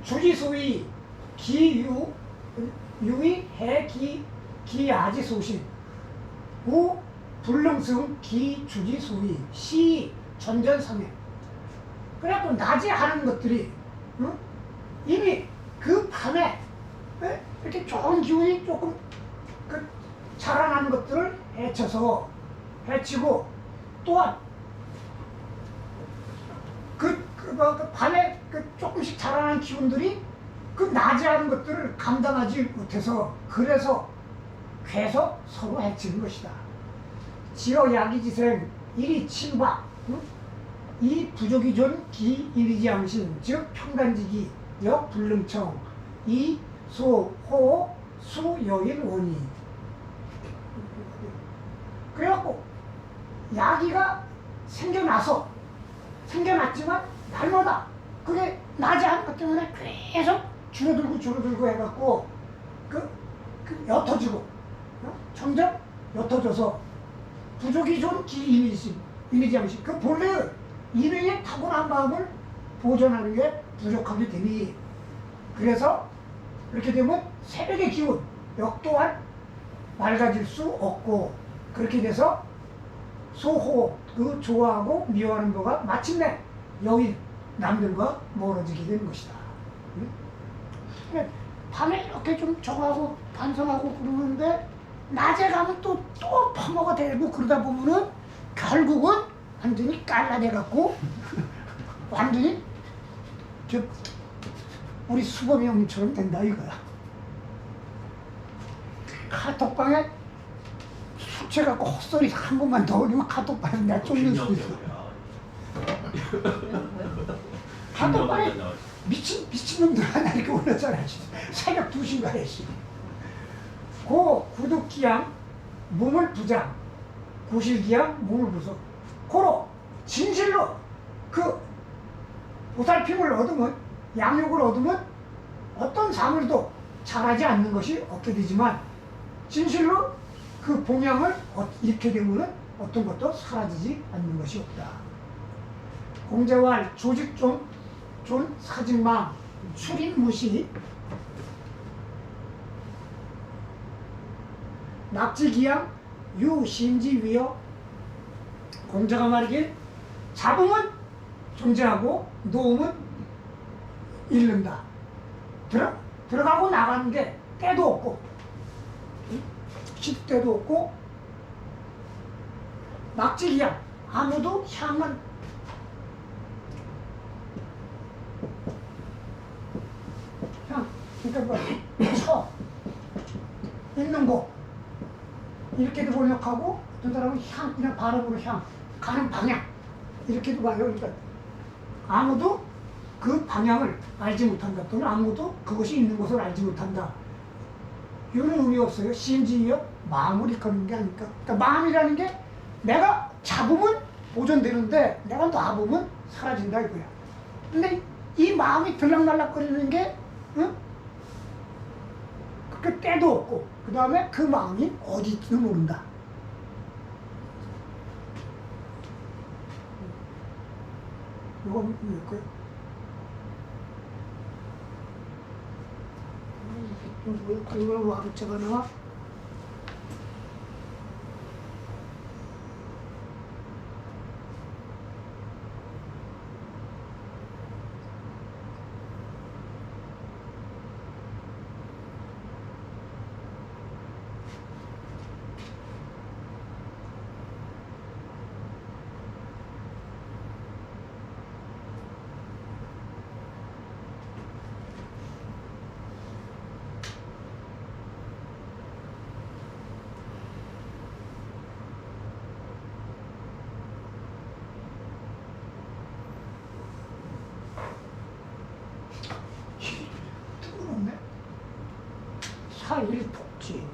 주지수의 기유 유의 해기 기야지 소신 우 불능승 기주지수의 시 전전상해. 그래갖고 낮에 하는 것들이 이미 그 밤에 이렇게 좋은 기운이 조금 자라나는 것들을 해치고 또한 그 밤에 조금씩 자라나는 기운들이 그 낮에 하는 것들을 감당하지 못해서 그래서 계속 서로 해치는 것이다. 지어 야기지생 일이 친박 이 부족이 존 기일이지양신 즉 평간지기 역 불능청 이 소호 수여인 원이. 그래갖고 야기가 생겨났지만 날마다 그게 낮에 하는 것 때문에 계속 줄어들고 해갖고 옅어지고 점점 옅어져서 부족이 좋은 이미지양식 그 본래 인의 타고난 마음을 보존하는 게 부족하게 되니 그래서 이렇게 되면 새벽의 기운 역 또한 맑아질 수 없고 그렇게 돼서 소호 그 좋아하고 미워하는 거가 마침내 여인 남들과 멀어지게 되는 것이다. 밤에 이렇게 좀 정하고 반성하고 그러는데 낮에 가면 또 펌어가 되고 그러다 보면은 결국은 완전히 깔라내갖고 완전히 우리 수범이 형님처럼 된다 이거야. 카톡방에 술 취해갖고 헛소리 한 번만 더 올리면 카톡방에 내가 쫓는 수도 있어. 카톡방에 미친놈들 하나 이렇게 올렸잖아. 새벽 2시인가에. 구독기양 몸을 부장 구실기양 몸을 부서 고로 진실로 그 보살핌을 얻으면 양육을 얻으면 어떤 사물도 잘하지 않는 것이 없게 되지만 진실로 그 봉양을 잃게 되면 어떤 것도 사라지지 않는 것이 없다. 공자왈 조직존 사직망 출인무시 낙지기양 유심지위여. 공자가 말이길 잡음은 존재하고 놓음은 잃는다. 들어가고 나가는 게 때도 없고 쉴때도 없고 낙지기양 아무도 향은 그러니까 쳐 있는 거 이렇게도 번역하고 어떤 사람은 향 그냥 발음으로 향 가는 방향 이렇게도 봐요. 그러니까 아무도 그 방향을 알지 못한다 또는 아무도 그것이 있는 것을 알지 못한다. 이런 의미 없어요. 심지어 마음을 이끄는 게 아닐까. 그러니까 마음이라는 게 내가 잡으면 보존되는데 내가 놔보면 사라진다 이거야. 근데 이 마음이 들락날락거리는 게 그 때도 없고 그 다음에 그 마음이 어디 있지도 모른다. 이건 뭐일까요? 그걸 왕자가 나와? 사일복지.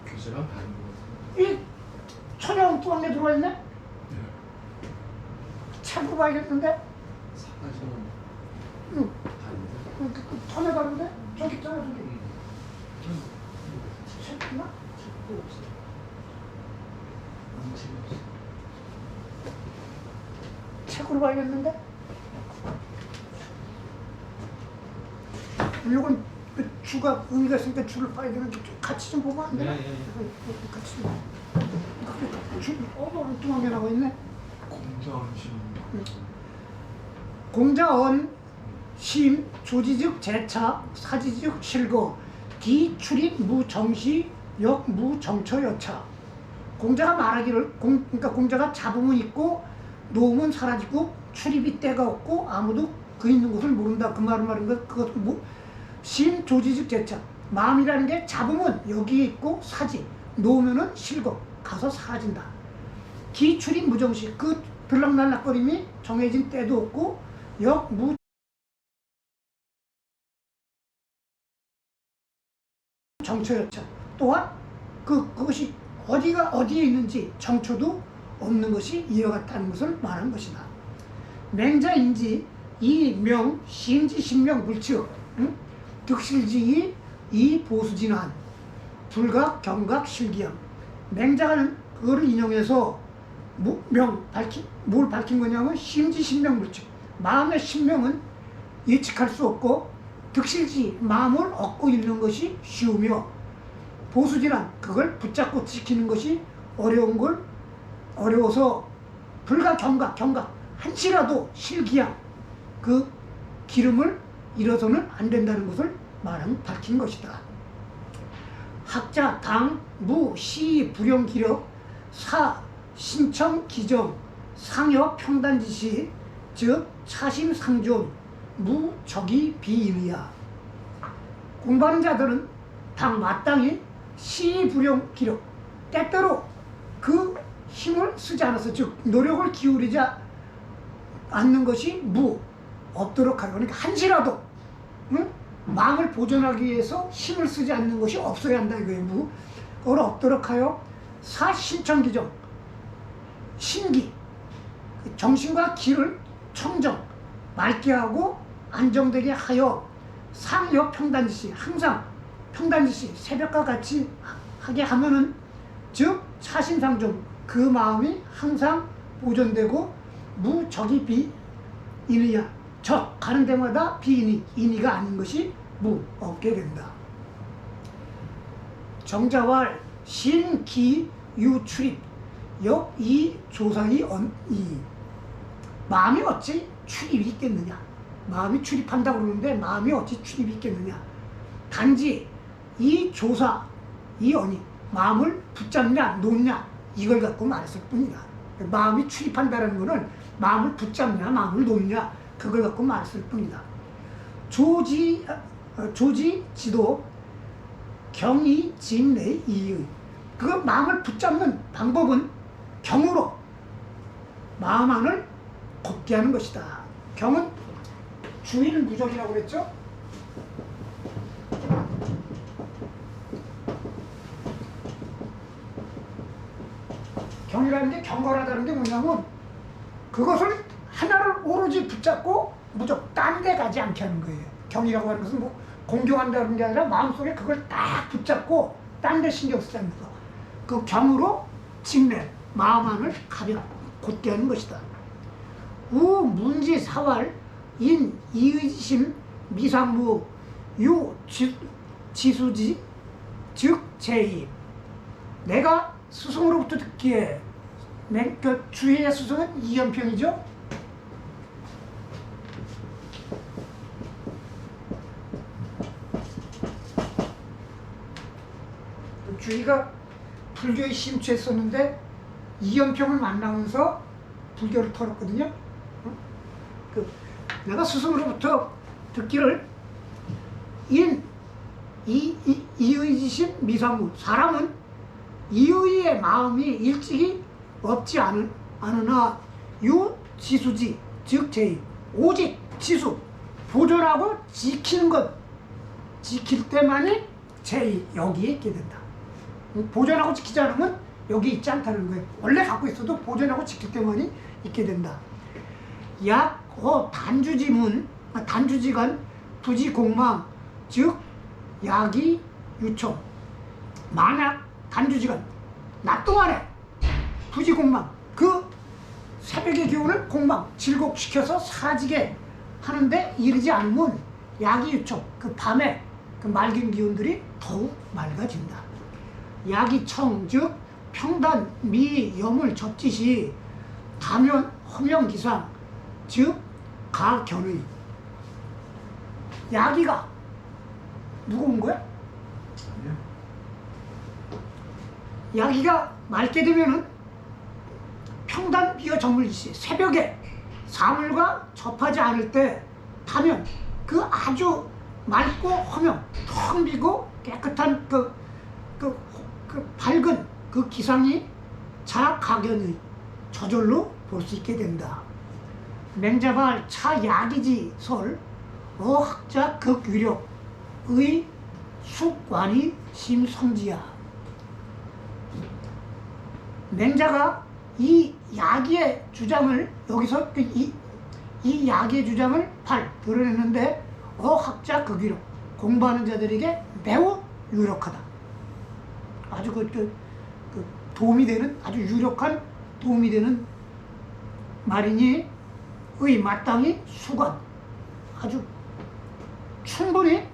교수랑 다른 거 이 천연 또 안에 들어와 있네? 참고 봐야겠는데? 사과시는 응. 다른데? 턴에 다른데? 저기 있잖아 저기. 책 있나? 책도 없어. 책으로 봐야겠는데? 이건 그 주가 의미가 있으니까 주를 봐야 되는데 같이 좀 보면 안 되나? 네, 네, 네. 같이 좀. 주 엉뚱하게 나와 있네. 공자음식. 공자언 심 조지즉 제차 사지즉 실거 기 출입 무정시 역 무정처 여차. 공자가 말하기를 그러니까 공자가 잡음은 있고 놓음은 사라지고 출입이 때가 없고 아무도 그 있는 곳을 모른다. 그 말은 그것 심 조지즉 제차. 마음이라는 게 잡으면 여기에 있고 사지 놓으면은 실거 가서 사라진다. 기 출입 무정시. 그 들락날락거림이 정해진 때도 없고 역 무 정처였죠. 또한 그것이 어디에 있는지 정처도 없는 것이 이와 같다는 것을 말한 것이다. 맹자인지 이명 신지 신명 불치어 득실지이 이 보수진한 불각 경각 실기함. 맹자는 그거를 인용해서 뭘 밝힌 거냐면 심지 신명 불치어. 마음의 신명은 예측할 수 없고 득실지 마음을 얻고 있는 것이 쉬우며 보수진한 그걸 붙잡고 지키는 것이 어려워서 불가 경각 한시라도 실기야 그 기름을 잃어서는 안 된다는 것을 밝힌 것이다. 학자 당, 무, 시, 불용, 기력, 사, 신청, 기정, 상여, 평단지시 즉 차심, 상존, 무, 적이, 비임이야. 공부하는 자들은 당 마땅히 시, 불용, 기력 때때로 그 힘을 쓰지 않아서 즉 노력을 기울이지 않는 것이 무, 없도록 하여. 그러니까 한시라도 마음을 보존하기 위해서 힘을 쓰지 않는 것이 없어야 한다 이거예요. 무, 그걸 없도록 하여. 사, 신청기정, 신기, 정신과 기를 청정, 맑게 하고 안정되게 하여. 상여 평단지시, 항상 평단지시 새벽과 같이 하게 하면은 즉 차심상존 그 마음이 항상 보존되고 무적이 비인이야. 적 가는 데마다 비인이 인이가 아닌 것이 없게 된다. 정자왈 신기 유출입 역이 조상이 언이. 마음이 어찌 출입이 있겠느냐. 마음이 출입한다고 그러는데 마음이 어찌 출입이 있겠느냐. 단지 이 조사 이 언이 마음을 붙잡냐 놓냐 이걸 갖고 말했을 뿐이다. 마음이 출입한다는 것은 마음을 붙잡냐 마음을 놓냐 그걸 갖고 말했을 뿐이다. 조지지도 경이 진내 이의. 그 마음을 붙잡는 방법은 경으로 마음 안을 곱게 하는 것이다. 경은 주인 무적이라고 그랬죠? 경이라는 게 경건하다는 게 뭐냐면 그것을 하나를 오로지 붙잡고 무적 딴 데 가지 않게 하는 거예요. 경이라고 하는 것은 뭐 공경한다는 게 아니라 마음속에 그걸 딱 붙잡고 딴 데 신경 쓰지 않는 거. 그 경으로 직내 마음 안을 곧게 하는 것이다. 우 문지 사활 인 이의심 미상무 유 지수지 즉 제의. 내가 스승으로부터 듣기에 그 주의 스승은 이연평이죠. 주의가 불교에 심취했었는데 이연평을 만나면서 불교를 털었거든요. 내가 스승으로부터 듣기를 이의지심 미상무. 사람은 이의의 마음이 일찍이 없지 않으나 유지수지 즉 제의. 오직 지수 보존하고 지키는 것 지킬 때만이 제의 여기에 있게 된다. 보존하고 지키지 않으면 여기 있지 않다는 거예요. 원래 갖고 있어도 보존하고 지킬 때만이 있게 된다. 단주지문 단주지간 부지공망 즉 약이 유청. 만약 단주지간 낮 동안에 부지공망, 그 새벽의 기운을 공망, 질곡시켜서 사라지게 하는데 이르지 않으면 야기유청, 그 밤에 그 맑은 기운들이 더욱 맑아진다. 야기청, 즉 평단, 미, 염을 접짓이 다면, 허명, 기상, 즉 가견의. 야기가 누구 온 거야? 아니요. 야기가 맑게 되면은 평단, 미어, 정물기시, 새벽에 사물과 접하지 않을 때 다면 그 아주 맑고 허명, 텅 비고 깨끗한 그 밝은 그 기상이 자가견의 저절로 볼 수 있게 된다. 맹자발 차야기지 설 어학자 극유력의 숙관이 심성지야. 맹자가 이 야기의 주장을 여기서 이 야기의 주장을 드러냈는데 어학자 극유력, 공부하는 자들에게 매우 유력하다. 아주 그 도움이 되는, 아주 유력한 도움이 되는 말이니 의 마땅히 수관, 아주 충분히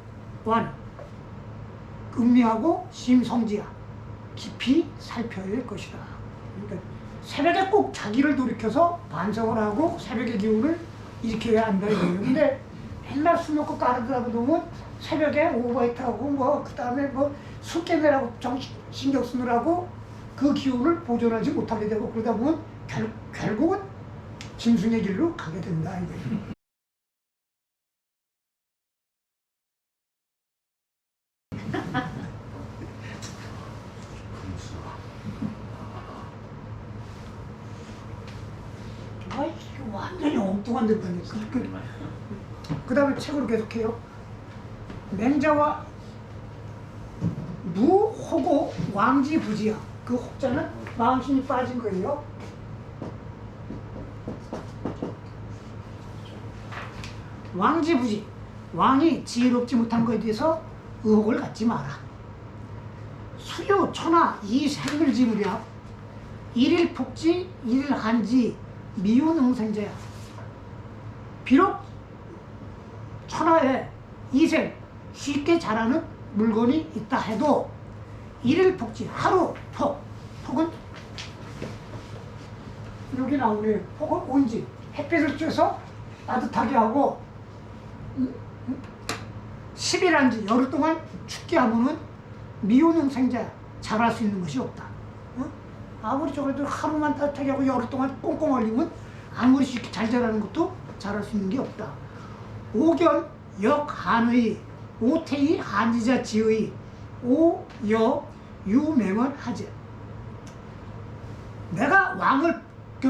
음미하고 심성지야, 깊이 살펴야 할 것이다. 그러니까 새벽에 꼭 자기를 돌이켜서 반성을 하고 새벽의 기운을 일으켜야 한다 이거예요. 근데 맨날 술 먹고 까르르다 보면 새벽에 오버히트하고 뭐 그다음에 뭐 술 깨매라고 신경 쓰느라고 그 기운을 보존하지 못하게 되고 그러다 보면 결국은 짐승의 길로 가게 된다 이거예요. 아이 완전히 엉뚱한 데다니까. 그 다음에 책으로 계속해요. 맹자와 무호고 왕지부지야. 그 혹자는 마음신이 빠진 거예요. 왕지부지, 왕이 지혜롭지 못한 것에 대해서 의혹을 갖지 마라. 수요 천하 이 생글지무랴 일일 폭지 일일 한지 미운 응생자야. 비록 천하에 이생 쉽게 자라는 물건이 있다 해도 일일 폭지, 하루 폭은 여기 나오네요. 폭은 온지, 햇빛을 쬐서 따뜻하게 하고 10일 한지 열흘 동안 춥게 하면은 미혼형 생자야. 자랄 수 있는 것이 없다. 아무리 저래도 하루만 따뜻하게 하고 열흘 동안 꽁꽁 얼리면 아무리 쉽게 잘 자라는 것도 자랄 수 있는 게 없다. 오견 역한의 오태의 한지자 지의 오여 유맹은 하지. 내가 왕을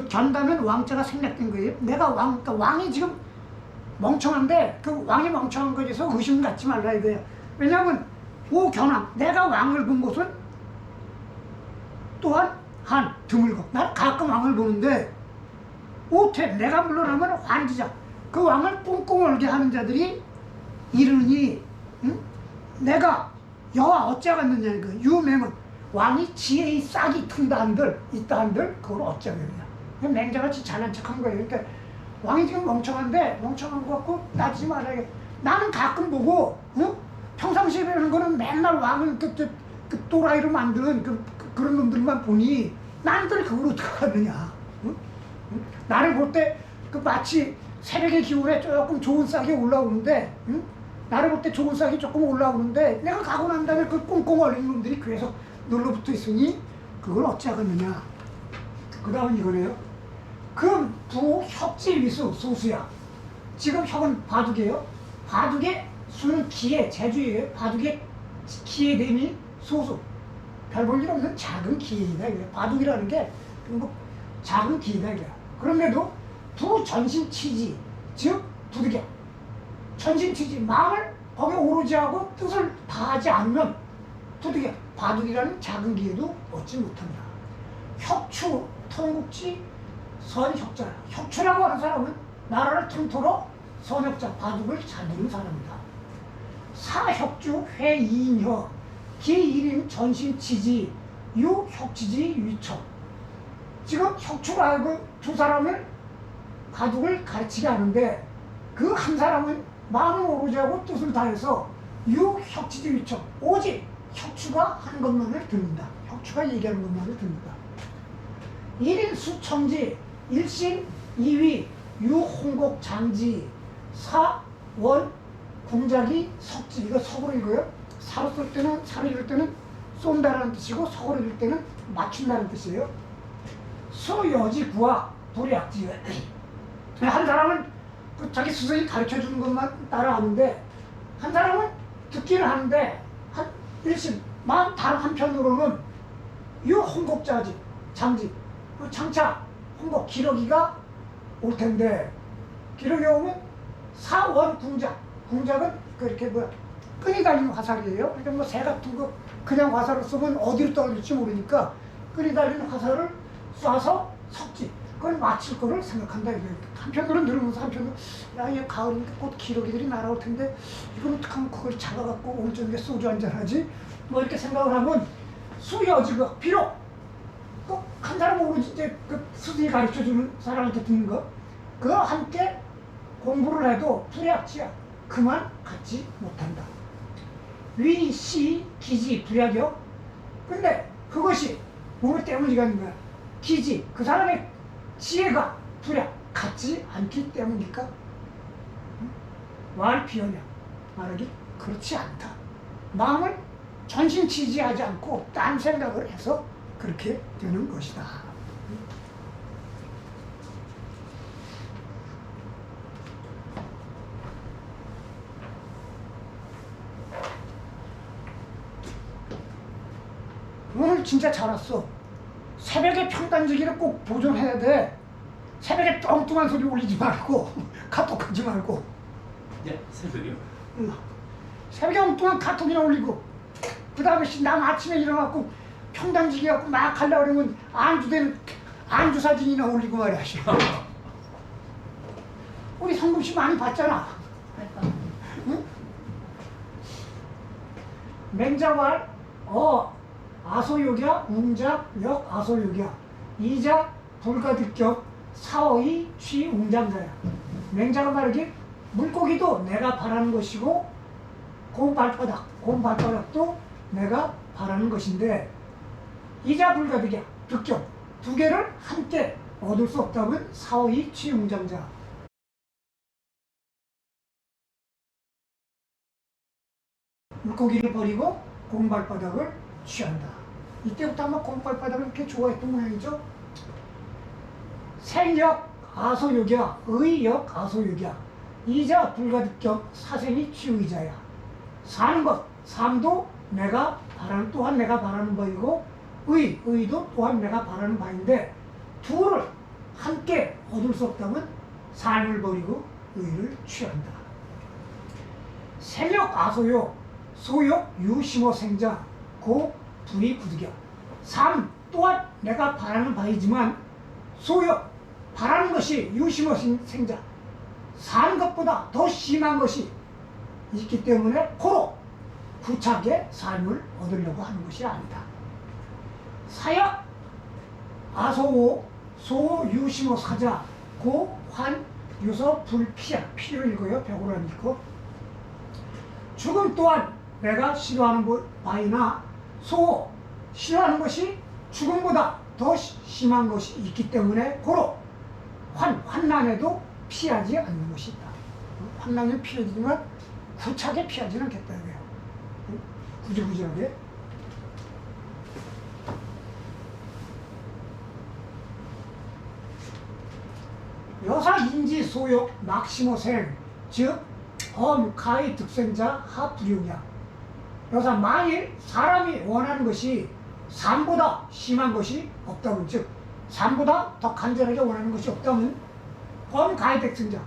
견다면 왕자가 생략된 거예요. 내가 그러니까 왕이 지금 멍청한데 그 왕이 멍청한 거에 대해서 의심 갖지 말라 이거예요. 왜냐하면 오견왕, 내가 왕을 본 것은 또한 한 드물고 난 가끔 왕을 보는데 오태, 내가 물러나면 환지자, 그 왕을 꽁꽁 얼게 하는 자들이 이르니 내가 여와 어찌하겠느냐 이거. 유맹은 왕이 지혜의 싹이 튼다 한들 있다 한들 그걸 어찌하겠느냐. 맹자같이 잘난 척한 거예요. 그러니까 왕이 지금 멍청한데 멍청한 것 같고 따지지 말아야. 나는 가끔 보고 평상시에 배우는 거는 맨날 왕을 그 또라이로 만드는 그런 놈들만 보니 나는 그걸 어떻게 하느냐. 나를 볼 때 그 마치 새벽의 기운에 조금 좋은 싹이 올라오는데 나를 볼 때 좋은 싹이 조금 올라오는데 내가 가고 난 다음에 그 꽁꽁 얼린 놈들이 계속 눌러붙어 있으니 그걸 어찌하겠느냐. 그 다음은 이거네요. 금, 부, 혁지, 위수, 소수야. 지금 혁은 바둑이에요. 바둑의 수는 기의 제주예요. 바둑의 기의 대미 소수. 별 볼 일 없는 작은 기이다. 바둑이라는 게 뭐 작은 기이다. 그런데도 부 전신치지, 즉 부득이야. 전신치지, 마음을 거기에 오로지 하고 뜻을 다하지 않으면 부득이야. 바둑이라는 작은 기에도 얻지 못한다. 혁추, 통국지, 선혁자. 혁추라고 하는 사람은 나라를 통틀어 선혁자, 바둑을 잘 두는 사람이다. 사혁주, 회이인혀, 기일임 전신치지, 유혁지지, 위처. 지금 혁추가 그 두 사람을 바둑을 가르치게 하는데 그 한 사람은 마음을 오로지 하고 뜻을 다해서 유혁치지위촉 오직 혁추가 하는 것만을 듣는다. 혁추가 얘기하는 것만을 듣는다. 1인 수청지, 1신 2위, 유홍곡 장지, 4원 궁작이 석지. 이거 석으로 읽어요. 사로 쓸 때는, 사로 읽을 때는 쏜다라는 뜻이고 석으로 읽을 때는 맞춘다는 뜻이에요. 수여지 구학 불약지. 한 사람은 그 자기 스승이 가르쳐주는 것만 따라하는데 한 사람은 듣기는 하는데 한 일심 마음 다른 한편으로는 유홍곡자지 장지 그 장차 홍곡 기러기가 올 텐데 기러기 오면 사원 궁작 궁작은 그렇게 뭐 끈이 달린 화살이에요. 그러니까 뭐 새 같은 거 그냥 화살을 쏘면 어디로 떨어질지 모르니까 끈이 달린 화살을 쏴서 석지 그걸 맞힐 거를 생각한다 이거예요. 한편으로는 들으면서 한편으로 야얘 가을이니까 곧 기러기들이 날아올 텐데 이건 어떡하면 그걸 잡아갖고 오늘 저녁에 소주 한잔 하지? 뭐 이렇게 생각을 하면 수여지가 비록 꼭 한 사람 오로지 이제 그 스승이 가르쳐주는 사람한테 듣는 거 그거 함께 공부를 해도 불약지야. 그만 갖지 못한다. 위, 시, 기지, 불약이요. 근데 그것이 뭐 때문이가 있는 거야. 기지, 그 사람의 지혜가 불약, 같지 않기 때문일까? 응? 왈피어냐 말하기 그렇지 않다. 마음을 전신치지하지 않고 딴 생각을 해서 그렇게 되는 것이다. 오늘 진짜 잘 왔어. 새벽에 평단지기를 꼭 보존해야 돼. 새벽에 뚱뚱한 소리 올리지 말고 카톡하지 말고. 네, 새벽이요. 응. 새벽에 엉뚱한 카톡이나 올리고 그 다음에 남 아침에 일어나고 평단지기 갖고 막 하려고 그러면 안주되는 안주 사진이나 올리고 말이야. 우리 성금씨 많이 봤잖아. 응? 맹자왈 아소욕이야 웅작 역 아소욕이야 이자 불가득격 사어이 취웅장자야. 맹자가 말하기 물고기도 내가 바라는 것이고 곰발바닥도 내가 바라는 것인데 이자 불가득이야 득격 두 개를 함께 얻을 수 없다면 사어이 취웅장자. 물고기를 버리고 곰발바닥을 취한다. 이때부터 아마 곰발바닥을 이렇게 좋아했던 모양이죠. 생역 아소욕이야 의역 아소욕이야 이자 불가득격 사생이 취의자야. 사는 것 삶도 내가 바라는 또한 내가 바라는 바이고 의도 또한 내가 바라는 바인데 둘을 함께 얻을 수 없다면 삶을 버리고 의를 취한다. 생역 아소욕 소욕 유심호 생자 고 불이 부득이야. 삶 또한 내가 바라는 바이지만 소욕 바라는 것이 유심호 생자 사는 것보다 더 심한 것이 있기 때문에 고로 구차하게 삶을 얻으려고 하는 것이 아니다. 사역 아소오 소 유심호 사자 고 환 유서 불피야 피를 읽어요. 벽으로 안 읽고 죽음 또한 내가 싫어하는 바이나 소 싫어하는 것이 죽음보다 더 심한 것이 있기 때문에 고로 환난에도 피하지 않는 것이 있다. 환난은 피하지만 구차하게 피하지는 않겠다. 구질구질하게. 여사 인지 소욕 막시모생 즉 가의 득생자 하불용이야. 여사 만일 사람이 원하는 것이 삶보다 심한 것이 없다면 즉 삶보다 더 간절하게 원하는 것이 없다면 가의 득생자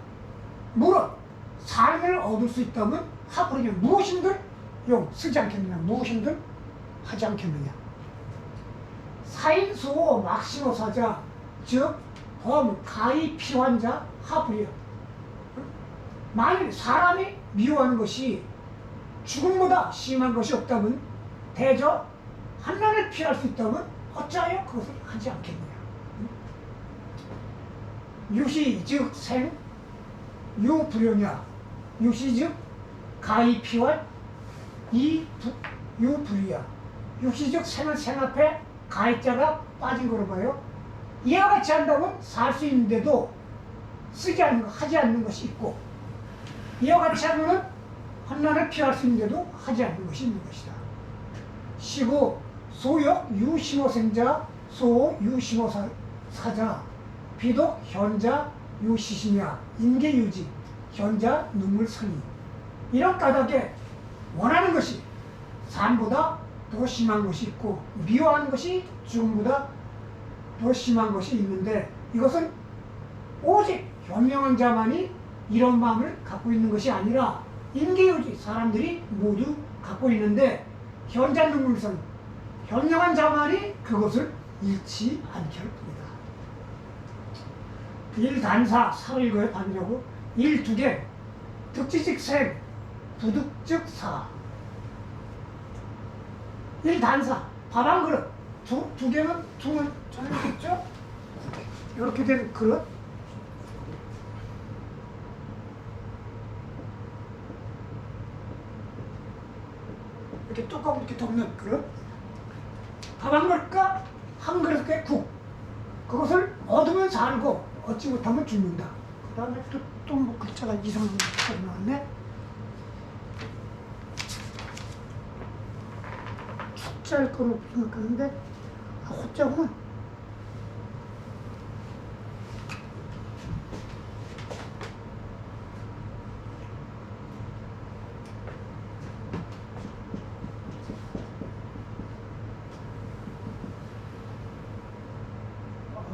물론 삶을 얻을 수 있다면 하불용 무엇인들 용 쓰지 않겠느냐 무엇인들 하지 않겠느냐. 사인수호 막시모 사자 즉 가의 피환자 하불이야. 만일 사람이 미워하는 것이 죽음보다 심한 것이 없다면 대저 환난을 피할 수 있다면 어찌하여 그것을 하지 않겠느냐. 유시 즉 생, 유불용이야. 유시 즉 가히 피월, 유불이야. 유시 즉 생은 생 앞에 가해자가 빠진 거로 봐요. 이와 같이 한다면 살 수 있는데도 쓰지 않는 거, 하지 않는 것이 있고, 이와 같이 하면은 환난을 피할 수 있는데도 하지 않는 것이 있는 것이다. 시고 소역 유심호생자, 소 유심호사자, 비독 현자 유시시냐, 인계유지, 현자 눈물선이. 이런 까닭에 원하는 것이 삶보다 더 심한 것이 있고, 미워하는 것이 죽음보다 더 심한 것이 있는데, 이것은 오직 현명한 자만이 이런 마음을 갖고 있는 것이 아니라 인계유지, 사람들이 모두 갖고 있는데, 현자 눈물선, 현명한 자만이 그것을 잃지 않게 할 겁니다. 일단사, 사일거의 반이라고, 일두개, 득지직생, 부득즉사. 일단사, 밥 한 그릇, 두 개는, 두는 전해졌죠? 이렇게 된 그릇. 이렇게 뚜껑 이렇게 덮는 그릇. 밥 한 그릇과 한 그릇의 국. 그것을 얻으면 살고 얻지 못하면 죽는다. 그 다음에 또 뭐 글자가 이상한 글자가 나왔네. 축자일 거로 생각하는데 호자구나.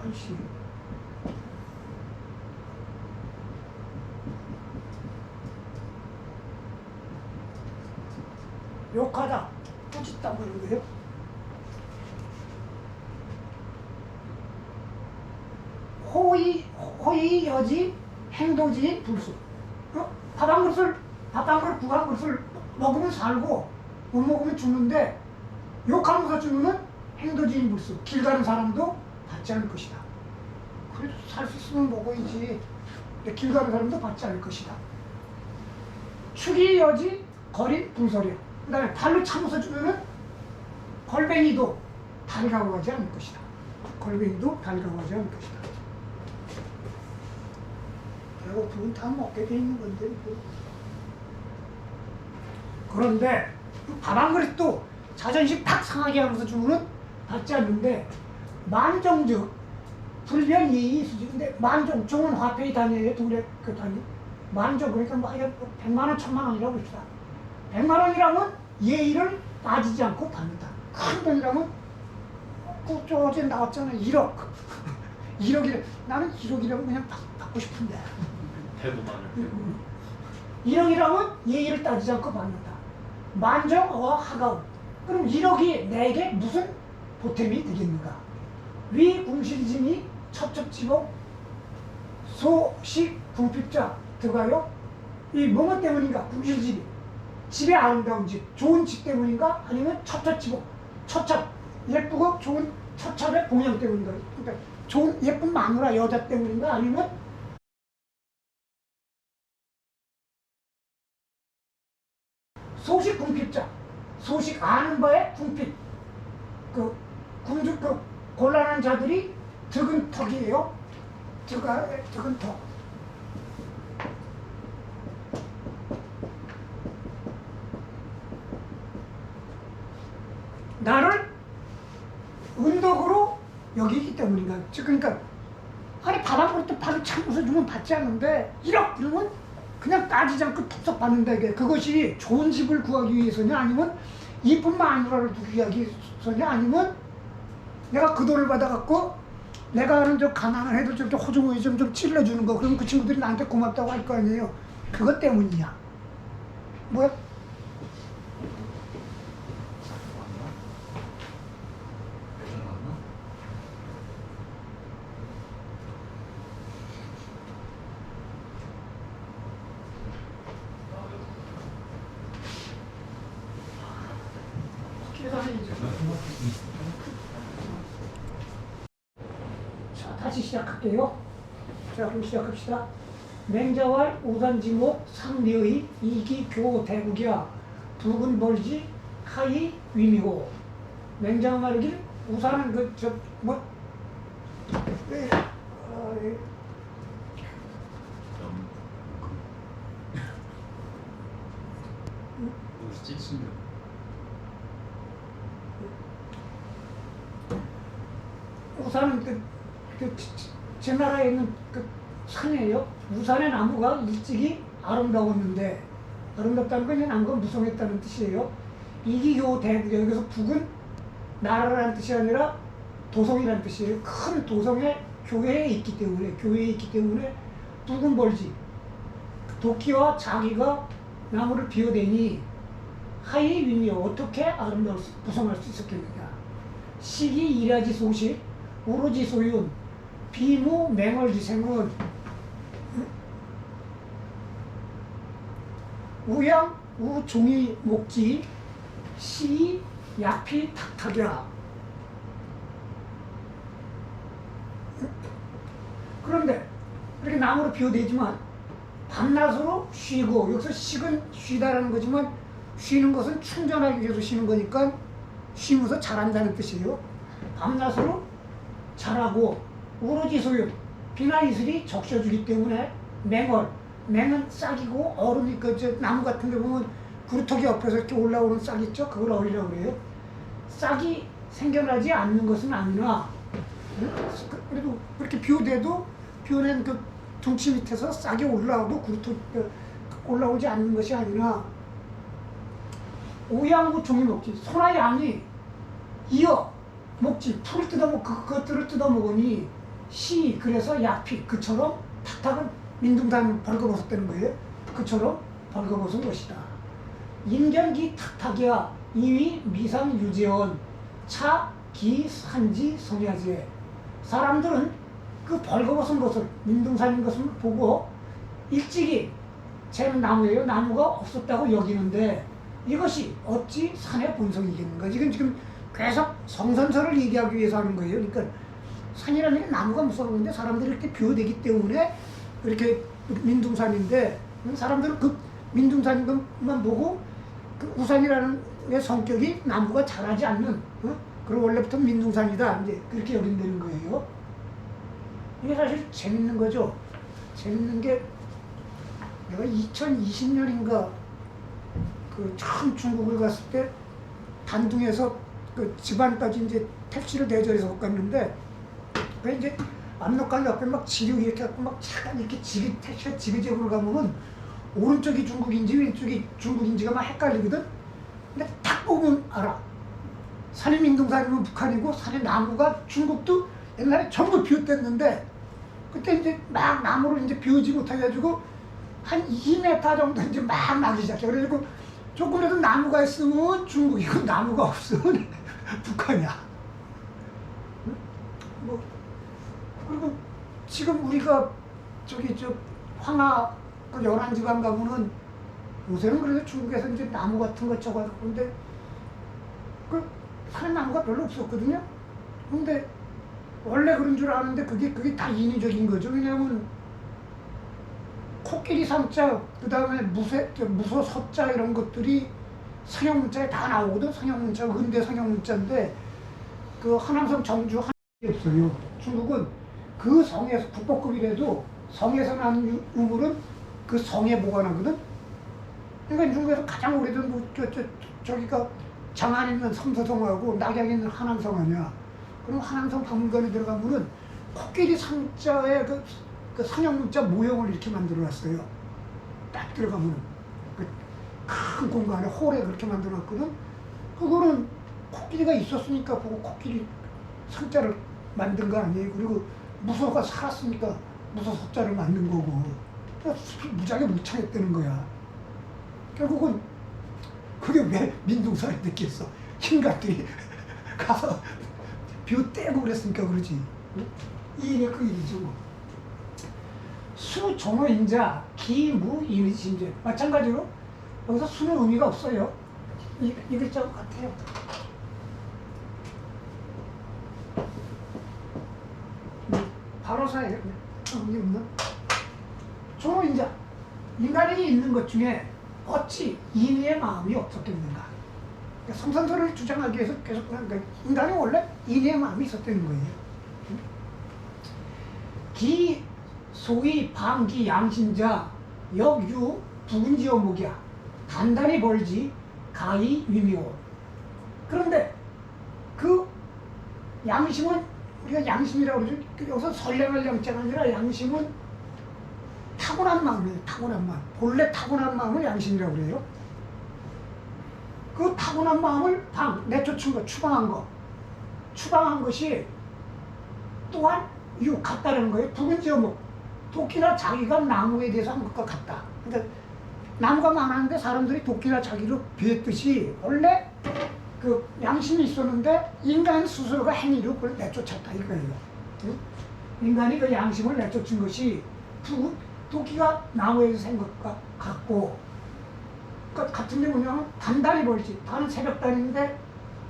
아이씨. 욕하다, 꾸짖다 뭐 이런 거예요. 호의 여지 행도지 불수. 밥 한 그릇을, 밥 한 그릇, 국 한 그릇을 먹으면 살고 못 먹으면 죽는데, 욕하면서 죽는 행도지인 불수. 길 가는 사람도 받지 않을 것이다. 그래도 살 수 있으면 먹어야지. 근데 길 가는 사람도 받지 않을 것이다. 축이 여지 거리 불설이야. 그 다음에 발로 참아서 주면은 걸뱅이도 달가워하지 않을 것이다. 걸뱅이도 달가워하지 않을 것이다. 배고프면 다 먹게 돼 있는 건데. 그런데 밥 한 그릇도 자존심 팍 상하게 하면서 주면은 받지 않는데, 만정즉 불변 예의 수지. 근데 만정, 종은 화폐의 단위예요. 둘의 그 단위. 만정, 그러니까 뭐 100만 원, 1000만 원이라고 합시다. 100만 원이라면 예의를 따지지 않고 받는다. 큰 돈이라면, 어제 나왔잖아, 1억. 1억이래. 나는 1억이라면 그냥 받고 싶은데. 대부만을. 1억이라면 예의를 따지지 않고 받는다. 만정어와 하가운. 그럼 1억이 내게 무슨 보탬이 되겠는가? 위 궁실짐이 첩첩지복 소식 궁핍자 들어가요? 이 뭐뭐 때문인가? 궁실집이. 집의 아름다운 집, 좋은 집 때문인가? 아니면 첩첩지복, 첩첩, 예쁘고 좋은 첩첩의 봉양 때문인가? 그러니까 좋은 예쁜 마누라 여자 때문인가? 아니면 소식 궁핍자, 소식 아는 바에 궁핍. 궁주 곤란한 자들이 득은 턱이에요. 득은 턱. 나를 은덕으로 여기기 때문인가. 그러니까 아니 밥 한 그릇도 밥을 참고서 주면 받지 않는데 1억 그러면 그냥 따지지 않고 톱톱 받는다. 이게 그것이 좋은 집을 구하기 위해서냐, 아니면 이쁜 마누라를 두기 위해서냐, 아니면 내가 그 돈을 받아갖고 내가 하는 저 가난을 해도 좀 호중호에 좀 찔러주는 거. 그러면 그 친구들이 나한테 고맙다고 할 거 아니에요. 그것 때문이야. 뭐야? 자, 다시 시작할게요. 자, 그럼 시작합시다. 맹자왈 우산지목 상리의 이기교 대국이야 붉은 벌지 하이 위미고. 맹자가 말이길 우산은 예, 예. 뭐지? 신경. 우산은 제 나라에 있는 산이에요. 우산의 나무가 일찍이 아름다웠는데, 아름답다는 건 그냥 안거 무성했다는 뜻이에요. 이기교 대국이에요. 여기서 북은 나라라는 뜻이 아니라 도성이라는 뜻이에요. 큰 도성에 교회에 있기 때문에 붉은 벌지 도끼와 자기가 나무를 비워대니 하이 위미여 어떻게 아름다울 구성할 수 있었겠느냐. 시기 이라지 소식 오로지 소윤 비무 맹월지생은 우양 우종이 목지 시 약피 탁탁이야. 그런데 이렇게 나무로 비워대지만 밤낮으로 쉬고, 여기서 식은 쉬다라는 거지만 쉬는 것은 충전하기 위해서 쉬는 거니까 쉬면서 잘한다는 뜻이에요. 밤낮으로 잘하고 오로지 소유 비나 이슬이 적셔주기 때문에 맹은 싹이고 얼음이 나무 같은 데 보면 구루터기 옆에서 이렇게 올라오는 싹 있죠? 그걸 얼이라고 그래요. 싹이 생겨나지 않는 것은 아니나 그래도 그렇게 비워낸 둥치 밑에서 싹이 올라오고 올라오지 않는 것이 아니라 오양구 종이 먹지 소나 양이 이어 먹지 풀을 그것들을 뜯어먹으니 시 그래서 약피 그처럼 탁탁은 민둥산 벌거벗었 다는 거예요. 그처럼 벌거벗은 것이다. 인견기 탁탁이야 이위 미상 유재원 차기 산지 성야제. 사람들은 그 벌거벗은 것을 민둥산인 것을 보고 일찍이 쟤는 나무예요. 나무가 없었다고 여기는데 이것이 어찌 산의 본성이겠는가. 지금 계속 성선설을 얘기하기 위해서 하는 거예요. 그러니까 산이라는 게 나무가 무서운데 사람들이 이렇게 비워대기 때문에 이렇게 민둥산인데 사람들은 그 민둥산인 것만 보고 그 우산이라는 게 성격이 나무가 자라지 않는 그리고 원래부터 민둥산이다 이제 그렇게 여긴다는 거예요. 이게 사실 재밌는 거죠. 재밌는 게 내가 2020년인가 처음 중국을 갔을 때 단둥에서 집안까지 이제 택시를 대절해서 갔는데 그 이제 압록강 옆에 막 지류 이렇게 갖고 막 차가 이렇게 택시가 지그재그로 가면은 오른쪽이 중국인지 왼쪽이 중국인지가 막 헷갈리거든. 근데 딱 보면 알아. 산이 민둥산이면 북한이고 산의 나무가 중국도 옛날에 전부 비웃댔는데 그때 이제 막 나무를 이제 비우지 못해가지고 한 2m 정도 이제 막 나기 시작해. 그래가지고 조금이라도 나무가 있으면 중국이고 나무가 없으면 북한이야. 뭐 그리고 지금 우리가 황하 연안지방 가면은 요새는 그래도 중국에서 이제 나무 같은 거 저거 근데 산에 나무가 별로 없었거든요. 근데 원래 그런 줄 아는데 그게 다 인위적인 거죠. 왜냐하면 코끼리 상자, 그 다음에 무소 서자 이런 것들이 상형문자에 다 나오거든. 상형문자, 근대 상형문자인데 그 하남성 정주 하나밖에 없어요. 중국은 그 성에서 국보급이라도 성에서 나는 유물은 그 성에 보관하거든. 그러니까 중국에서 가장 오래된 저기가 장안에 있는 삼서성하고 낙양에 있는 하남성 아니야. 그럼 하남성 박물관에 들어가면은 코끼리 상자의 그 상형문자 모형을 이렇게 만들어놨어요. 딱 들어가면은 큰 공간에 홀에 그렇게 만들어놨거든. 그거는 코끼리가 있었으니까 보고 코끼리 상자를 만든 거 아니에요. 그리고 무소가 살았으니까 무소 석자를 만든 거고. 무지하게 뭉창했다는 거야. 결국은 그게 왜 민둥산이 됐겠어. 인간들이 가서 비웃대고 그랬으니까 그러지. 이 일이 그 일이죠. 수, 종어, 인자, 기, 무, 이의, 진제. 마찬가지로 여기서 수는 의미가 없어요. 이 글자 같아요. 바로 사예요. 없는 주로 이제 인간에게 있는 것 중에 어찌 인의의 마음이 없었겠는가. 그러니까 성선설을 주장하기 위해서 계속 그러니까 인간이 원래 인의의 마음이 있었다는 거예요. 기 소위 방기 양심자 역유 부근지어목이야 단단히 벌지 가히 위미오. 그런데 그 양심은 우리가 양심이라고 그러죠. 여기서 선량할 양자가 아니라 양심은 타고난 마음이에요. 타고난 마음. 본래 타고난 마음을 양심이라고 그래요. 그 타고난 마음을 내쫓은 거, 추방한 것이 또한 같다는 거예요. 부근지어목. 도끼나 자기가 나무에 대해서 한 것과 같다. 그러니까 나무가 많았는데 사람들이 도끼나 자기로 비했듯이 원래 그 양심이 있었는데 인간 스스로가 행위로 그걸 내쫓았다 이거예요. 응? 인간이 그 양심을 내쫓은 것이 도끼가 나무에 대해서 한 것과 같고, 그러니까 같은 게 뭐냐면 단단히 벌지. 단은 새벽단인데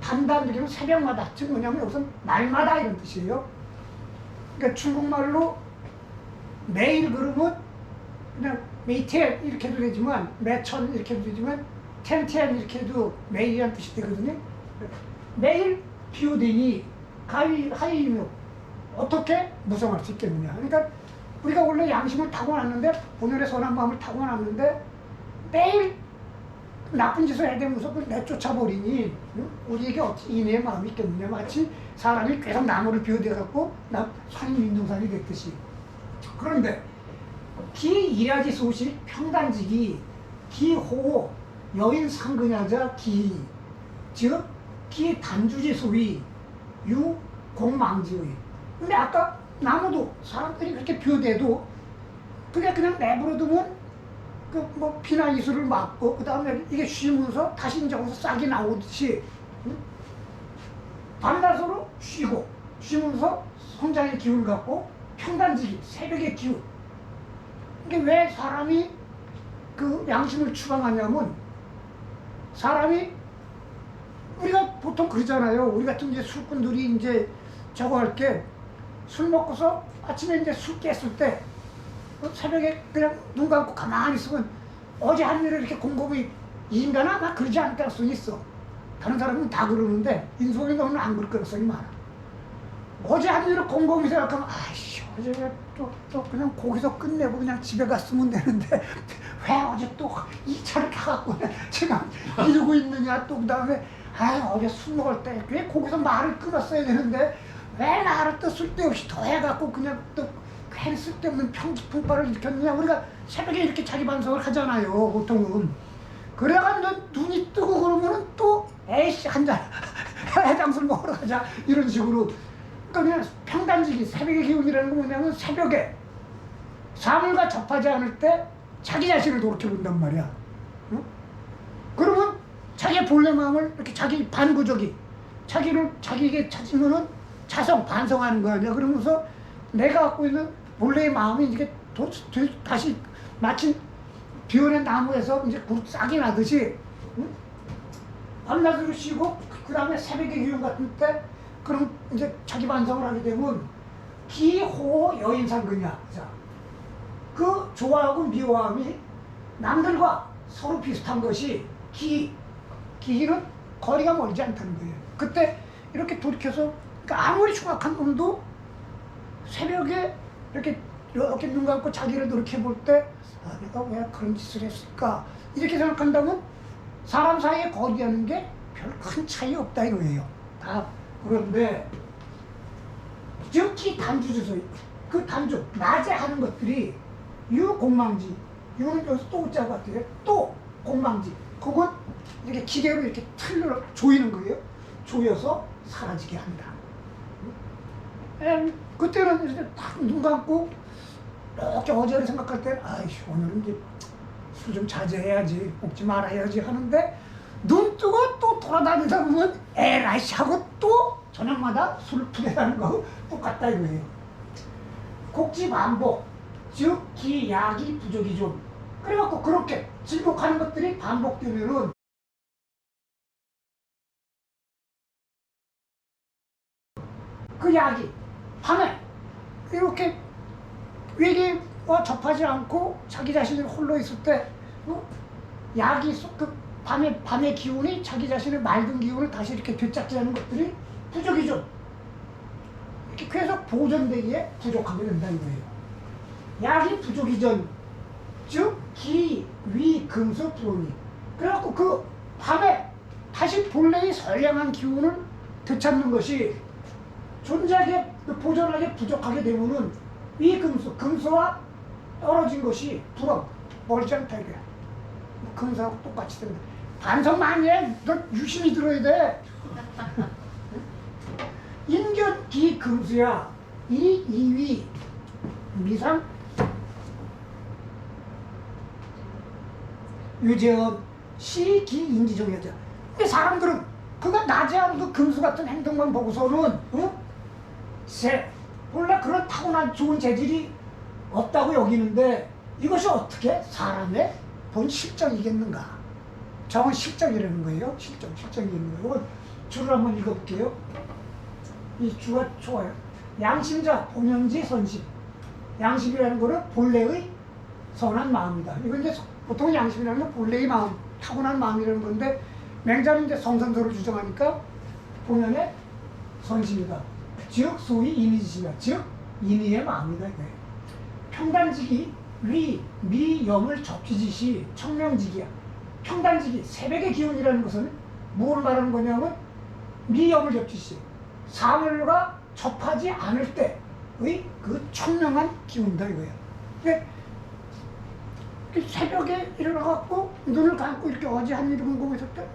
단단 이러면 새벽마다. 즉 뭐냐면 여기서 날마다 이런 뜻이에요. 그러니까 중국말로 매일 그러면 그냥 매일 이렇게 해도 되지만 매천 이렇게 해도 되지만 텐텐 이렇게 해도 매일이라는 뜻이 되거든요. 매일 비오되니 하이며 어떻게 무성할 수 있겠느냐. 그러니까 우리가 원래 양심을 타고났는데 본연의 선한 마음을 타고났는데 매일 나쁜 짓을 해야 되면서 그걸 내쫓아버리니 우리에게 어찌 인의의 마음이 있겠느냐. 마치 사람이 계속 나무를 비워대갖고 산인민둥산이 됐듯이. 그런데 기 이라지 소식 평단지기 기호 여인 상근야자 기 즉 기 단주지 소위 유 공망지의. 근데 아까 나무도 사람들이 그렇게 비워대도 그냥 내버려두면 그 뭐 비나 이슬을 맞고 그 다음에 이게 쉬면서 다시 이제 거기서 싹이 나오듯이 밤낮으로 쉬면서 성장의 기운을 갖고 평단지기 새벽의 기운. 이게 왜 사람이 그 양심을 추방하냐면 사람이 우리가 보통 그러잖아요. 우리 같은 이제 술꾼들이 이제 저거 할 게 술 먹고서 아침에 이제 술 깼을 때 새벽에 그냥 눈 감고 가만히 있으면 어제 한 일을 이렇게 곰곰이 이 인간은 아마 그러지 않을 가능성이 있어. 다른 사람은 다 그러는데 인소이 너는 안 그럴 가능성이 많아. 어제 한 일을 곰곰이 생각하면 아이씨 어제 또 그냥 거기서 끝내고 그냥 집에 갔으면 되는데 왜 어제 또 이 차를 가갖고 지금 이러고 있느냐. 또 그 다음에 어제 술 먹을 때 왜 거기서 말을 끊었어야 되는데 왜 나를 또 쓸데없이 더 해갖고 그냥 또 괜히 쓸데없는 평지풍파를 일으켰느냐. 우리가 새벽에 이렇게 자기 반성을 하잖아요 보통은. 그래가 눈이 뜨고 그러면은 또 에이씨 한잔 해장술 먹으러 가자 이런 식으로. 그러니까 그냥 평단지기 새벽의 기운이라는 건 뭐냐면 새벽에 사물과 접하지 않을 때 자기 자신을 돌이켜본단 말이야. 응? 그러면 자기의 본래 마음을 이렇게 자기 반구적이 자기에게 찾으면은 반성하는 거 아니야. 그러면서 내가 갖고 있는 본래의 마음이 이게 다시 마침 비오는 나무에서 이제 싹이 나듯이 응? 밤낮으로 쉬고 그 다음에 새벽의 기운 같은 때 그럼 이제 자기 반성을 하게 되면 기호 여인상근이야. 그 좋아하고 미워함이 남들과 서로 비슷한 것이 기는 거리가 멀지 않다는 거예요. 그때 이렇게 돌이켜서 그러니까 아무리 흉악한 놈도 새벽에 이렇게 눈 감고 자기를 돌이켜볼 때 내가 왜 그런 짓을 했을까 이렇게 생각한다면 사람 사이에 거리라는 게 별 큰 차이 없다 이거예요. 다. 그런데 즉기 단주주소이 그 단주 낮에 하는 것들이 유공망지 유는 여기서 또 자가 같아요. 또 공망지 그건 이렇게 기계로 이렇게 틀려 조이는 거예요. 조여서 사라지게 한다. 그때는 이렇게 딱 눈 감고 이렇게 어제를 생각할 때 아이씨 오늘은 이제 술 좀 자제해야지 먹지 말아야지 하는데 눈 뜨고 또 돌아다니다 보면 에라이씨 하고 또 저녁마다 술을 푸게하는 거 똑같다 이거예요. 곡지 반복 즉 기 약이 부족이 좀 그래갖고 그렇게 질복하는 것들이 반복되면은 그 약이 밤에 이렇게 외계와 접하지 않고 자기 자신이 홀로 있을 때 약이 그 밤의 기운이 자기 자신의 맑은 기운을 다시 이렇게 되찾지하는 것들이 부족이죠. 이렇게 계속 보존되기에 부족하게 된다는 거예요. 약이 부족이전, 즉 기, 위, 금수, 불온이. 그래갖고 그 밤에 다시 본래의 선량한 기운을 되찾는 것이 존재하게 보존하게 부족하게 되면은 위, 금수와 떨어진 것이 불온, 멀지 않다 이거야. 금수하고 똑같이 된다. 반성 많이 해. 너 유심히 들어야 돼. 인견, 기, 금수야. 이, 이위, 미상, 유재업, 시, 기, 인지 정해져. 근데 사람들은 그가 나지 않은 그 금수 같은 행동만 보고서는 원래 그런 타고난 좋은 재질이 없다고 여기는데 이것이 어떻게 사람의 본 실정이겠는가? 정은 실정이라는 거예요. 실정이겠는 거예요. 이건 줄을 한번 읽어볼게요. 이 주가 좋아요. 양심자, 본연지, 선심. 양심이라는 거는 본래의 선한 마음이다. 이건 이제 보통 양심이라는 건 본래의 마음, 타고난 마음이라는 건데 맹자는 이제 성선설을 주장하니까 본연의 선심이다. 즉 소위 이미지시다. 즉 인의의 마음이다 이거예요. 평단지기 위, 미, 염을 접지짓이 청명지기야. 평단지기 새벽의 기운이라는 것은 뭘 말하는 거냐면 미염을 접지시 사물과 접하지 않을 때의 그 청명한 기운이다 이거예요. 새벽에 일어나갖고 눈을 감고 이렇게 어지 한 일을 보고 있을 때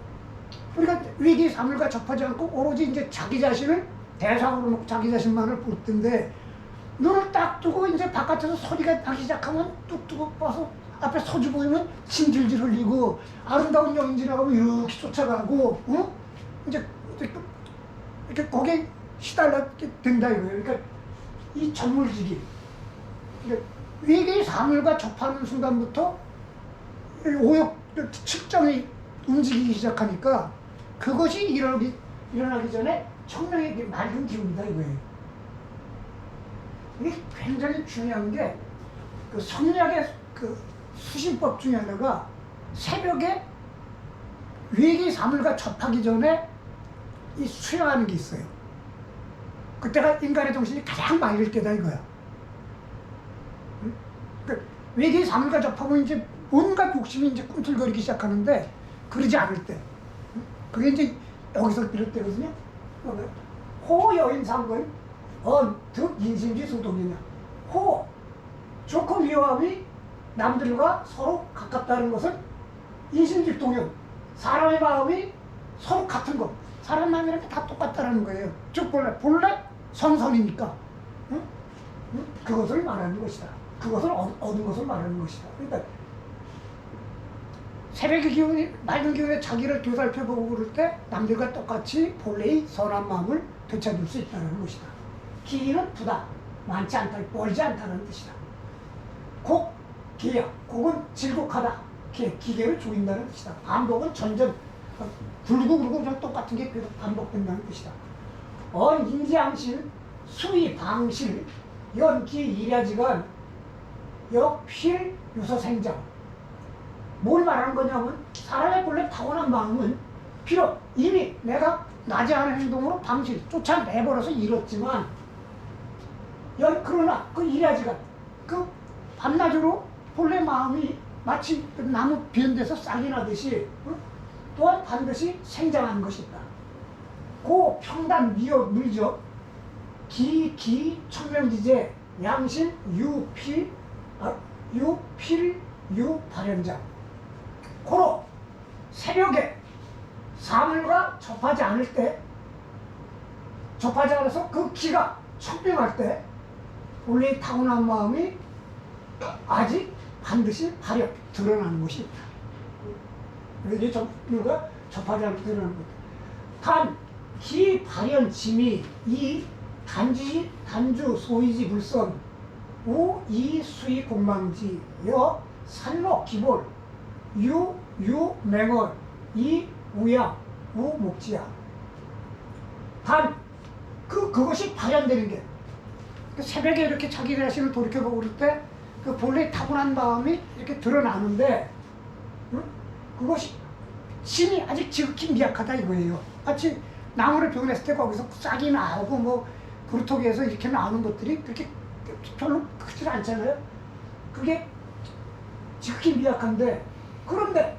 우리가 위기 사물과 접하지 않고 오로지 이제 자기 자신을 대상으로 놓고 자기 자신만을 볼 텐데 눈을 딱 뜨고 이제 바깥에서 소리가 나기 시작하면 뚝 뜨고 봐서 앞에 소주 보이면 심질질 흘리고 아름다운 여인 지나가면 이렇게 쫓아가고 이제 이렇게 거기에 시달리게 된다 이거예요. 그러니까 이 전물지기 그러니까 위기의 사물과 접하는 순간부터 오욕 측정이 움직이기 시작하니까 그것이 일어나기 전에 청명의 맑은 기운이다 이거예요. 이게 굉장히 중요한 게 그 성리학의 그 수신법 중에 하나가 새벽에 위기 사물과 접하기 전에 이 수행하는 게 있어요. 그때가 인간의 정신이 가장 맑을 때다 이거야. 그러니까 위기 사물과 접하면 이제 온갖 욕심이 이제 꿈틀거리기 시작하는데 그러지 않을 때. 그게 이제 여기서 비롯되거든요. 호 여인상근 득 인심지 소동이냐. 호 좋고 미워함이 남들과 서로 가깝다는 것은 인심직동연 사람의 마음이 서로 같은 것 사람 마음이란 게 다 똑같다는 거예요. 즉 본래 성선이니까 그것을 말하는 것이다. 그것을 얻은 것을 말하는 것이다. 그러니까 새벽의 기운이 맑은 기운에 자기를 되살펴보고 그럴 때 남들과 똑같이 본래의 선한 마음을 되찾을 수 있다는 것이다. 기는 부다, 많지 않다, 멀지 않다는 뜻이다. 곡, 기야, 곡은 질곡하다, 기계를 조인다는 뜻이다. 반복은 전전, 굴고 그냥 똑같은 게 계속 반복된다는 뜻이다. 인지양실, 수위, 방실, 연기, 일야지간, 역필, 유서생장. 뭘 말하는 거냐면 사람의 본래 타고난 마음은 비록 이미 내가 나지 않은 행동으로 방실, 쫓아내버려서 이뤘지만 그러나 그 일야지간, 그 밤낮으로 본래 마음이 마치 나무 비운 데서 싹이 나듯이 또한 반드시 생장하는 것이 있다. 고 평단 미역 물적 기 청명지제 양심 유필 발현장 고로 새벽에 사물과 접하지 않을 때 접하지 않아서 그 기가 청명할 때 본래 타고난 마음이 아직 반드시 드러나는 것이 있다. 이게 누가 접하지 않고 드러나는 것. 단, 기, 발현, 지미, 이, 단주, 소이지, 불선, 우, 이, 수이, 공방지, 여, 산록, 기볼, 유, 맹월, 이, 우양, 우, 목지야. 단, 그것이 발현되는 게 그 새벽에 이렇게 자기 자신을 돌이켜보고 그럴 때 그 본래 타고난 마음이 이렇게 드러나는데 응? 그것이 신이 아직 지극히 미약하다 이거예요. 마치 나무를 병냈을 때 거기서 싹이 나오고 뭐 그루터기에서 이렇게 나오는 것들이 그렇게 별로 크지 않잖아요. 그게 지극히 미약한데, 그런데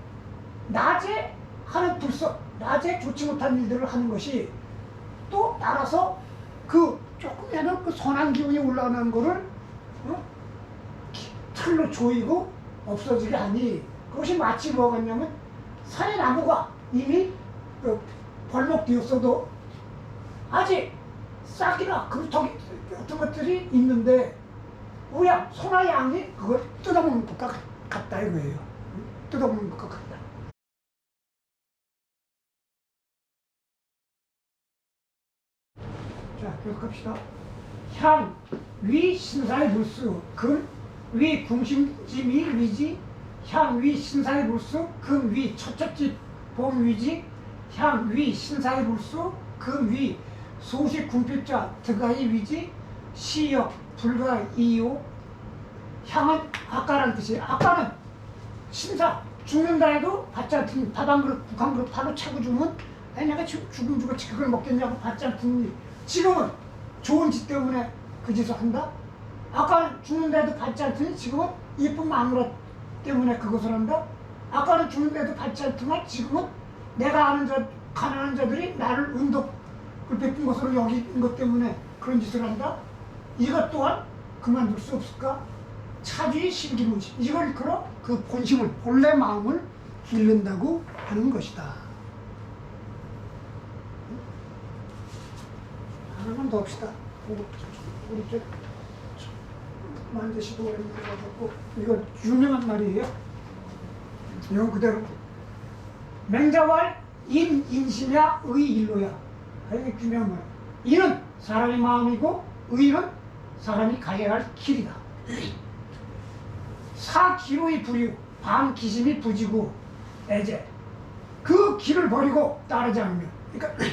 낮에 하는 불석, 낮에 좋지 못한 일들을 하는 것이 또 따라서 그 조금이라도 그 선한 기운이 올라오는 거를 틀로 조이고 없어지게 하니, 그것이 마치 뭐가 있냐면 산의 나무가 이미 그 벌목되었어도 아직 싹이나 그루터기 같은 것들이 있는데 우야 소나 양이 그걸 뜯어먹는 것과 같다 이거예요. 뜯어먹는 것과 같다. 자, 계속합시다. 향, 위, 신사의 물수, 금, 위, 궁심지미, 위지, 향, 위, 신사의 물수, 금, 위, 첫째집, 봄, 위지, 향, 위, 신사의 물수, 금, 위, 소식, 궁필자, 드가의 위지, 시역, 불가, 이요. 향은 아까란 뜻이에요. 아까는 신사, 죽는다 해도 받지 않더니 밥 한 그릇, 국 한 그릇 바로 차고 주면 아니 내가 죽으면 죽었지 그걸 먹겠냐고 받지 않더니, 지금은 좋은 짓 때문에 그 짓을 한다? 아까는 죽는데도 받지 않더니 지금은 예쁜 마누라 때문에 그것을 한다? 아까는 죽는데도 받지 않더니 지금은 내가 아는 자, 가난한 자들이 나를 은덕을 베푼 것으로 여긴 것 때문에 그런 짓을 한다? 이것 또한 그만둘 수 없을까? 차주의 실기무지. 이걸 그러 그 본심을, 본래 마음을 잃는다고 하는 것이다. 하나만 더 합시다. 우리 저 만드시도 오래돼가지고 이거 유명한 말이에요. 이거 그대로 맹자왈 인심야 의일로야. 이게 중요한 말. 인은 사람의 마음이고 의는 사람이 가야 할 길이다. 사기로의 불유, 반기심이 부지고 애제. 그 길을 버리고 따르지 않으면, 그러니까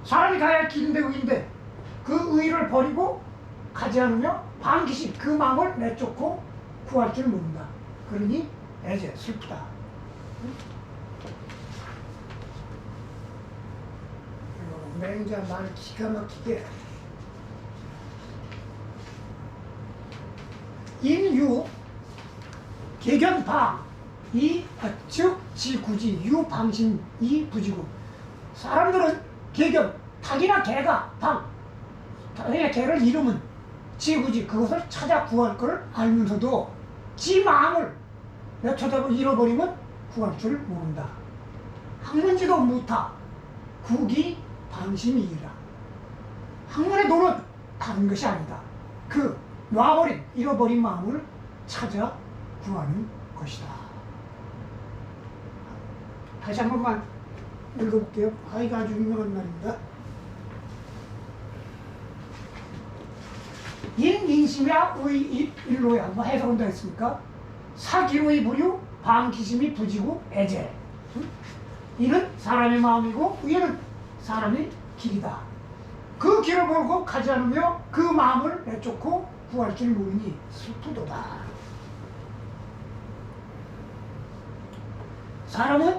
사람이 가야 할 길인데 의인데 그 의를 버리고 가지 않으며 반기심, 그 마음을 내쫓고 구할 줄 모른다. 그러니 애제, 슬프다. 맹자 말 기가 막히게. 인유 개견방 즉 지구지 유방신 이 부지고. 사람들은 개견, 닭이나 개가 방, 닭이나 개를 잃으면 지구지 그것을 찾아 구할 걸 알면서도 지 마음을 내쳐다고 잃어버리면 구할 줄 모른다. 학문지도 무타 국이 방심이라. 학문의 도는 다른 것이 아니다. 그 놔버린, 잃어버린 마음을 찾아 구하는 것이다. 다시 한 번만 읽어볼게요. 이거 아주 유명한 말입니다. 인심야 의일로야. 뭐 해석은 했습니까? 사기로의 부류, 방기심이 부지고 애제. 이는 사람의 마음이고 의는 사람의 길이다. 그 길을 보고 가지 않으며 그 마음을 내쫓고 구할 줄 모르니 슬프도다. 사람은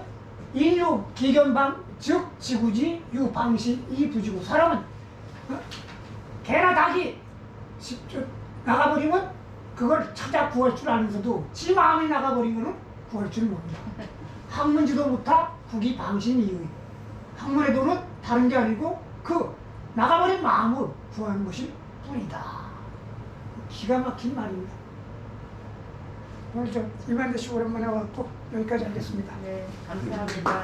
인유 기견방 즉 지구지 유방신 이 부지고. 사람은 개나 닭이 나가버리면 그걸 찾아 구할 줄 아면서도 지 마음이 나가버리면 구할 줄 모른다. 학문지도 못하 국이 방신이의. 학문의 도는 다른 게 아니고 그 나가버린 마음을 구하는 것이 뿐이다. 기가 막힌 말입니다. 오늘 좀 이만대 씨 오랜만에 와서 여기까지 하겠습니다. 네, 감사합니다.